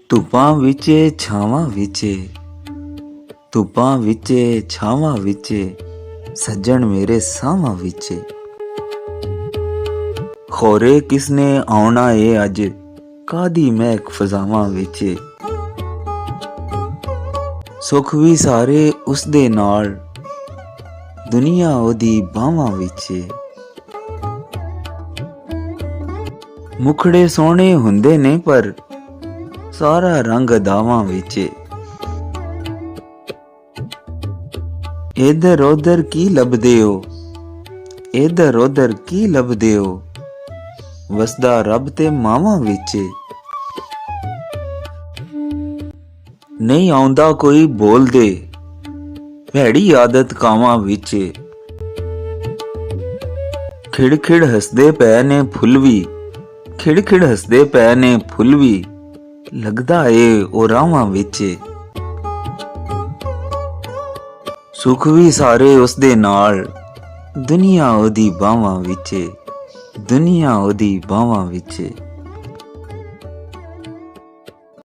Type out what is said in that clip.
ਧੁੱਪਾਂ ਵਿੱਚ ਛਾਵਾਂ ਵਿੱਚ, ਧੁੱਪਾਂ ਵਿੱਚ ਛਾਵਾਂ ਵਿੱਚ, ਸੱਜਣ ਮੇਰੇ ਸਾਵਾਂ ਵਿੱਚ। ਖੋਰੇ ਕਿਸਨੇ ਆਉਣਾ ਏ ਅੱਜ, ਕਾਦੀ ਮਹਿਕ ਫਜ਼ਾਵਾਂ ਵਿੱਚ। ਸੁੱਖ ਵੀ ਸਾਰੇ ਉਸ ਦੇ ਨਾਲ, ਦੁਨੀਆ ਉਹਦੀ ਬਾਹਾਂ ਵਿੱਚ। ਮੁਖੜੇ ਸੋਹਣੇ ਹੁੰਦੇ ਨੇ ਪਰ ਸਾਰਾ ਰੰਗ ਅਦਾਵਾਂ ਵਿੱਚ। ਇਧਰ ਉਧਰ ਕੀ ਲੱਭਦੇ ਹੋ, ਇਧਰ ਉਧਰ ਕੀ ਲੱਭਦੇ ਹੋ, ਵਸਦਾ ਰੱਬ ਤੇ ਮਾਵਾਂ ਵਿੱਚ। ਨਹੀਂ ਆਉਂਦਾ ਕੋਈ ਬੋਲਦੇ, ਭੈੜੀ ਆਦਤ ਕਾਵਾਂ ਵਿੱਚ। ਖਿੜ-ਖਿੜ ਹੱਸਦੇ ਪਏ ਨੇ ਫੁੱਲ ਵੀ, ਖਿੜ-ਖਿੜ ਹੱਸਦੇ ਪਏ ਨੇ ਫੁੱਲ ਵੀ, ਲੱਗਦਾ ਏ ਉਹ ਰਾਵਾਂ ਵਿੱਚ। ਸੁੱਖ ਵੀ ਸਾਰੇ ਉਸ ਦੇ ਨਾਲ, ਦੁਨੀਆ ਉਹਦੀ ਬਾਹਾਂ ਵਿੱਚ, ਦੁਨੀਆ ਉਹਦੀ ਬਾਹਾਂ ਵਿੱਚ।